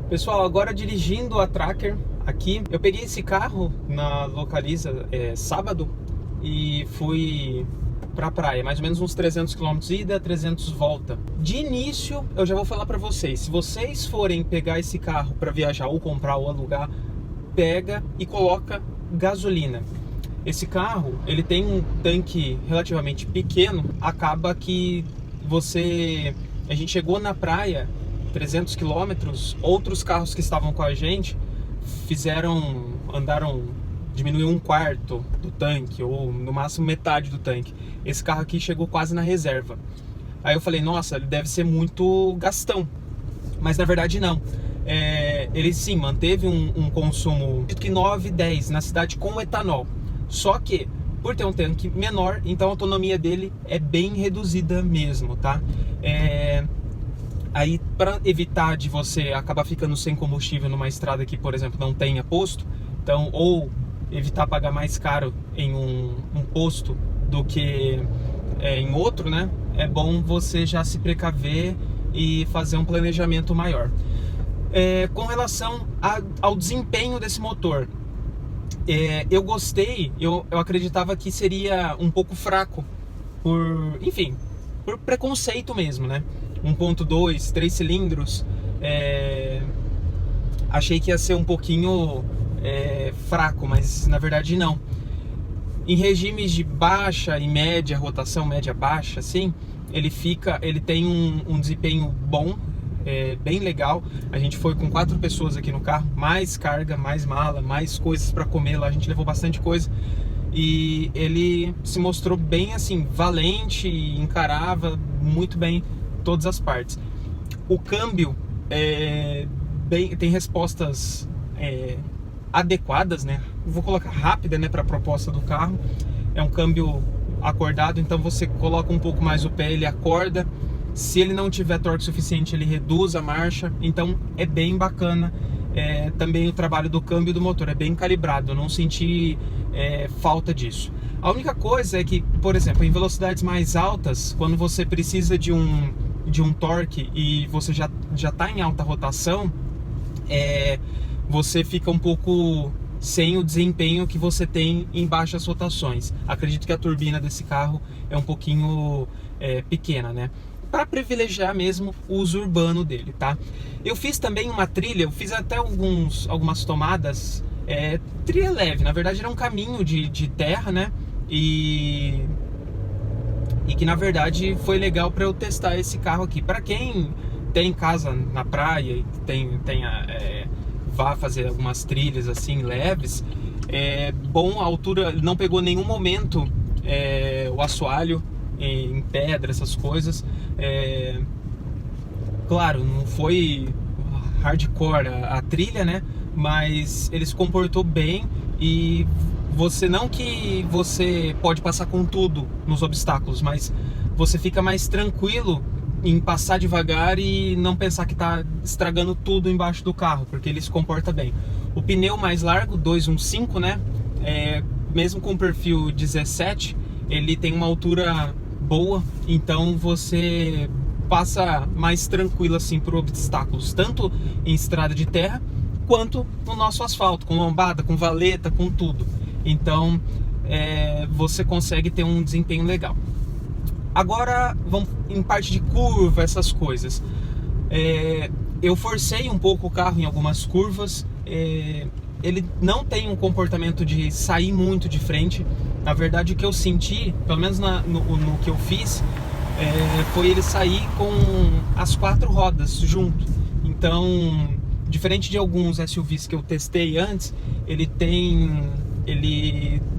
Pessoal, agora dirigindo a Tracker aqui, eu peguei esse carro na Localiza sábado e fui pra praia, mais ou menos uns 300 km ida, 300 volta. De início, eu já vou falar pra vocês, se vocês forem pegar esse carro pra viajar ou comprar ou alugar, pega e coloca gasolina. Esse carro, ele tem um tanque relativamente pequeno, acaba que a gente chegou na praia 300 quilômetros, outros carros que estavam com a gente diminuiu um quarto do tanque, ou no máximo metade do tanque. Esse carro aqui chegou quase na reserva. Aí eu falei, nossa, ele deve ser muito gastão. Mas na verdade não. Ele sim, manteve um consumo de 9, 10 na cidade com etanol. Só que, por ter um tanque menor, então a autonomia dele é bem reduzida mesmo, tá? Aí, para evitar de você acabar ficando sem combustível numa estrada que, por exemplo, não tenha posto, então, ou evitar pagar mais caro em um posto do que em outro, né? É bom você já se precaver e fazer um planejamento maior. Com relação ao desempenho desse motor, eu gostei, eu acreditava que seria um pouco fraco, por preconceito mesmo, né? 1.2, 3 cilindros, achei que ia ser um pouquinho fraco, mas na verdade não. Em regimes de baixa e média rotação, média-baixa, assim, ele tem um desempenho bom, bem legal. A gente foi com 4 pessoas aqui no carro, mais carga, mais mala, mais coisas para comer lá, a gente levou bastante coisa. E ele se mostrou bem assim, valente, encarava muito bem todas as partes. O câmbio tem respostas adequadas, né? Vou colocar rápida, né, para a proposta do carro. É um câmbio acordado, então você coloca um pouco mais o pé, ele acorda. Se ele não tiver torque suficiente, ele reduz a marcha. Então é bem bacana. Também o trabalho do câmbio do motor é bem calibrado, eu não senti falta disso. A única coisa é que, por exemplo, em velocidades mais altas, quando você precisa de um torque e você já está em alta rotação, você fica um pouco sem o desempenho que você tem em baixas rotações. Acredito que a turbina desse carro é um pouquinho pequena, né? Para privilegiar mesmo o uso urbano dele, tá? Eu fiz também uma trilha, eu fiz até algumas tomadas, trilha leve, na verdade era um caminho de terra, né? E que na verdade foi legal para eu testar esse carro aqui. Para quem tem casa na praia e vá fazer algumas trilhas assim leves, bom, a altura não pegou nenhum momento o assoalho em pedra, essas coisas. Claro, não foi hardcore a trilha, né? Mas ele se comportou bem e não que você pode passar com tudo nos obstáculos, mas você fica mais tranquilo em passar devagar e não pensar que está estragando tudo embaixo do carro, porque ele se comporta bem. O pneu mais largo, 215, né? Mesmo com perfil 17, ele tem uma altura boa, então você passa mais tranquilo assim por obstáculos, tanto em estrada de terra quanto no nosso asfalto, com lombada, com valeta, com tudo. Então você consegue ter um desempenho legal. Agora vamos em parte de curva, essas coisas. Eu forcei um pouco o carro em algumas curvas. Ele não tem um comportamento de sair muito de frente. Na verdade, o que eu senti, pelo menos no que eu fiz, foi ele sair com as 4 rodas junto. Então, diferente de alguns SUVs que eu testei antes, ele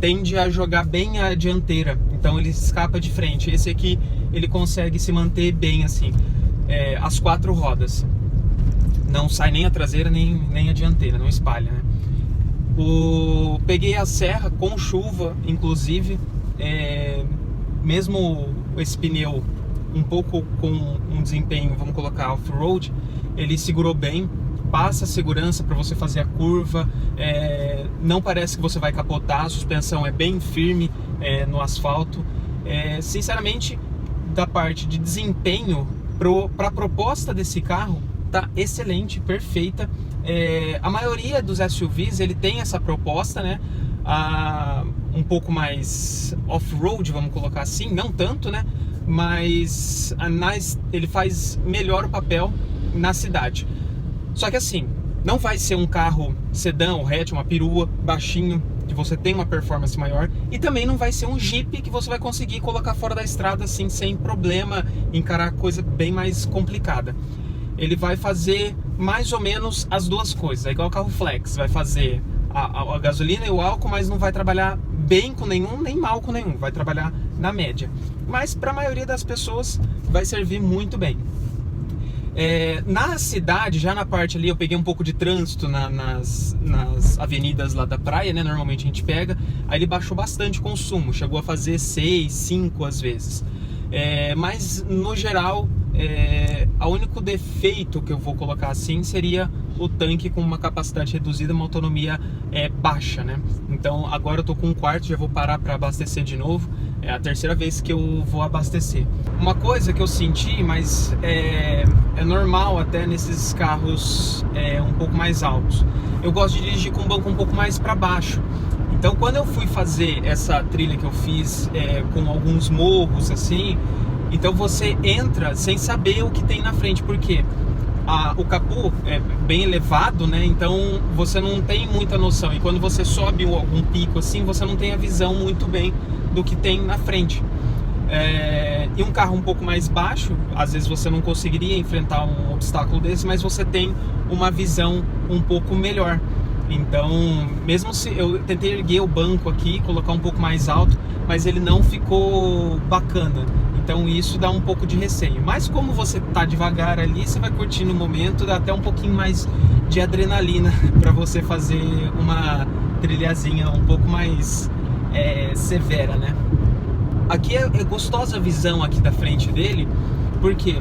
tende a jogar bem a dianteira, então ele escapa de frente. Esse aqui ele consegue se manter bem assim, as 4 rodas, não sai nem a traseira nem a dianteira, não espalha, né? Peguei a serra com chuva, inclusive, mesmo esse pneu um pouco com um desempenho, vamos colocar off-road, ele segurou bem, passa segurança para você fazer a curva, não parece que você vai capotar, a suspensão é bem firme no asfalto. Sinceramente, da parte de desempenho, para a proposta desse carro, tá excelente, perfeita. A maioria dos SUVs ele tem essa proposta, né? Um pouco mais off-road, vamos colocar assim, não tanto, né? Mas ele faz melhor o papel na cidade. Só que assim, não vai ser um carro sedã ou hatch, uma perua, baixinho, que você tem uma performance maior, e também não vai ser um Jeep que você vai conseguir colocar fora da estrada assim, sem problema, encarar coisa bem mais complicada. Ele vai fazer mais ou menos as duas coisas, é igual o carro flex, vai fazer a gasolina e o álcool, mas não vai trabalhar bem com nenhum, nem mal com nenhum, vai trabalhar na média. Mas para a maioria das pessoas vai servir muito bem. Na cidade, já na parte ali, eu peguei um pouco de trânsito nas avenidas lá da praia, né? Normalmente a gente pega, aí ele baixou bastante o consumo, chegou a fazer 6, 5 às vezes. Mas no geral, o único defeito que eu vou colocar assim seria o tanque com uma capacidade reduzida, uma autonomia baixa, né? Então agora eu tô com um quarto, já vou parar para abastecer de novo. É a terceira vez que eu vou abastecer. Uma coisa que eu senti, mas é normal até nesses carros um pouco mais altos. Eu gosto de dirigir com o banco um pouco mais para baixo. Então quando eu fui fazer essa trilha que eu fiz com alguns morros assim, então você entra sem saber o que tem na frente, porque o capô é bem elevado, né? Então você não tem muita noção, e quando você sobe algum pico assim, você não tem a visão muito bem do que tem na frente. E um carro um pouco mais baixo, às vezes você não conseguiria enfrentar um obstáculo desse, mas você tem uma visão um pouco melhor. Então, mesmo se eu tentei erguer o banco aqui, colocar um pouco mais alto, mas ele não ficou bacana. Então isso dá um pouco de receio. Mas como você tá devagar ali, você vai curtindo o momento, dá até um pouquinho mais de adrenalina para você fazer uma trilhazinha um pouco mais severa, né? Aqui é gostosa a visão aqui da frente dele, porque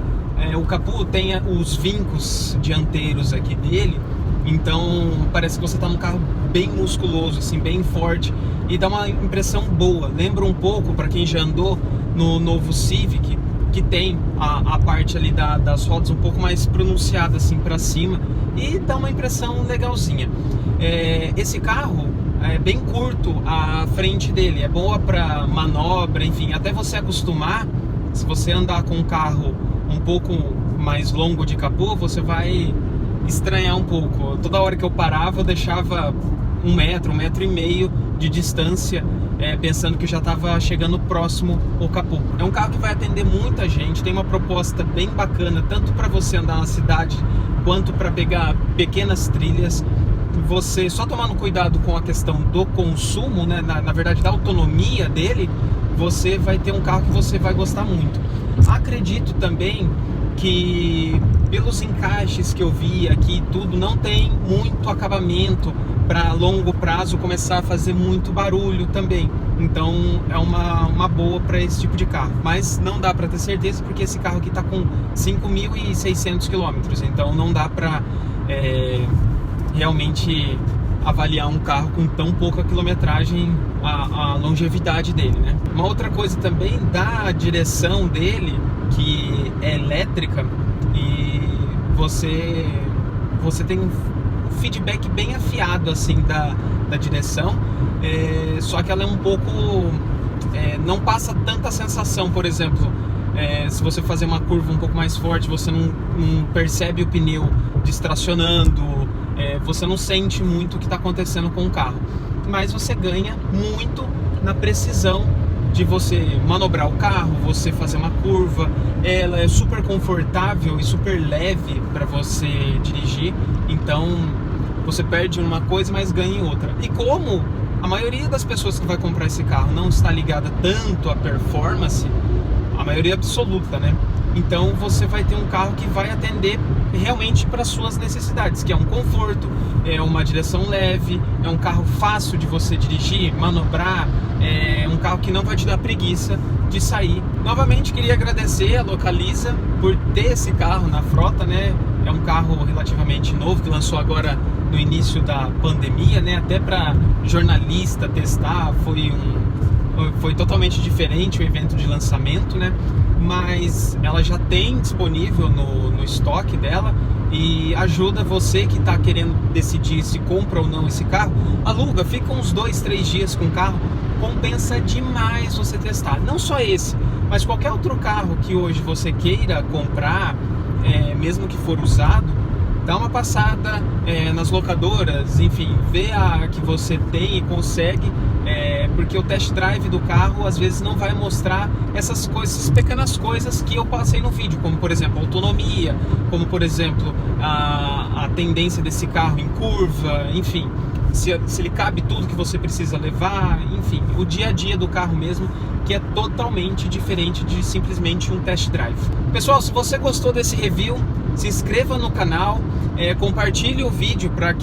o capô tem os vincos dianteiros aqui dele. Então parece que você está num carro bem musculoso, assim, bem forte, e dá uma impressão boa. Lembra um pouco, para quem já andou no novo Civic, que tem a parte ali das rodas um pouco mais pronunciada assim para cima, e dá uma impressão legalzinha. Esse carro é bem curto, a frente dele é boa para manobra, enfim, até você acostumar. Se você andar com um carro um pouco mais longo de capô, você vai estranhar um pouco. Toda hora que eu parava, eu deixava 1 metro, 1,5 metro de distância, pensando que já estava chegando próximo ao capô. É um carro que vai atender muita gente, tem uma proposta bem bacana, tanto para você andar na cidade, quanto para pegar pequenas trilhas. Você só tomando cuidado com a questão do consumo, né, na verdade da autonomia dele, você vai ter um carro que você vai gostar muito. Acredito também que pelos encaixes que eu vi aqui, tudo não tem muito acabamento para longo prazo começar a fazer muito barulho também. Então é uma boa para esse tipo de carro, mas não dá para ter certeza, porque esse carro aqui está com 5.600 km, então não dá para realmente avaliar um carro com tão pouca quilometragem, a longevidade dele, né? Uma outra coisa também da direção dele, que é elétrica, e você tem um feedback bem afiado assim da direção, só que ela é um pouco não passa tanta sensação. Por exemplo, se você fazer uma curva um pouco mais forte, você não percebe o pneu distracionando, você não sente muito o que está acontecendo com o carro, mas você ganha muito na precisão de você manobrar o carro, você fazer uma curva. Ela é super confortável e super leve para você dirigir, então você perde uma coisa, mas ganha em outra. E como a maioria das pessoas que vai comprar esse carro não está ligada tanto à performance, a maioria absoluta, né? Então você vai ter um carro que vai atender realmente para suas necessidades, que é um conforto, é uma direção leve, é um carro fácil de você dirigir, manobrar, é um carro que não vai te dar preguiça de sair. Novamente queria agradecer a Localiza por ter esse carro na frota, né? É um carro relativamente novo, que lançou agora no início da pandemia, né? Até para jornalista testar, foi foi totalmente diferente o evento de lançamento, né? Mas ela já tem disponível no estoque dela e ajuda você que está querendo decidir se compra ou não esse carro. Aluga, fica uns 2, 3 dias com o carro, compensa demais você testar. Não só esse, mas qualquer outro carro que hoje você queira comprar, mesmo que for usado, dá uma passada nas locadoras, enfim, vê a que você tem e consegue, porque o test drive do carro às vezes não vai mostrar essas coisas, essas pequenas coisas que eu passei no vídeo, como por exemplo a autonomia, como por exemplo a tendência desse carro em curva, enfim, se ele cabe tudo que você precisa levar, enfim, o dia a dia do carro mesmo, que é totalmente diferente de simplesmente um test drive. Pessoal, se você gostou desse review, se inscreva no canal, compartilhe o vídeo para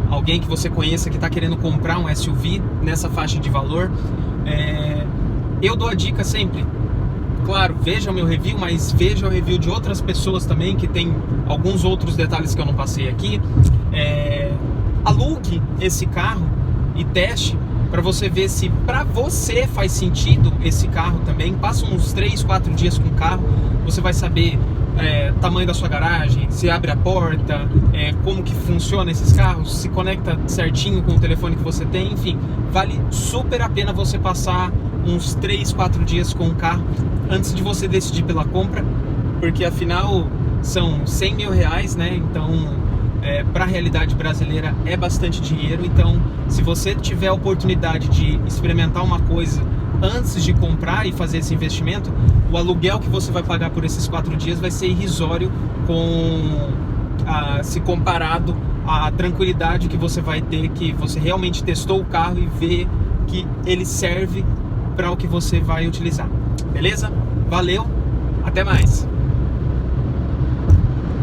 alguém que você conheça que está querendo comprar um SUV nessa faixa de valor. Eu dou a dica sempre, claro, veja o meu review, mas veja o review de outras pessoas também, que tem alguns outros detalhes que eu não passei aqui. Alugue esse carro e teste para você ver se para você faz sentido esse carro também. Passa uns 3, 4 dias com o carro, você vai saber tamanho da sua garagem, se abre a porta, como que funciona esses carros, se conecta certinho com o telefone que você tem, enfim, vale super a pena você passar uns 3, 4 dias com o carro antes de você decidir pela compra, porque afinal são 100 mil reais, né? Então para a realidade brasileira é bastante dinheiro. Então, se você tiver a oportunidade de experimentar uma coisa antes de comprar e fazer esse investimento, o aluguel que você vai pagar por esses 4 dias vai ser irrisório se comparado à tranquilidade que você vai ter, que você realmente testou o carro e vê que ele serve para o que você vai utilizar. Beleza? Valeu, até mais!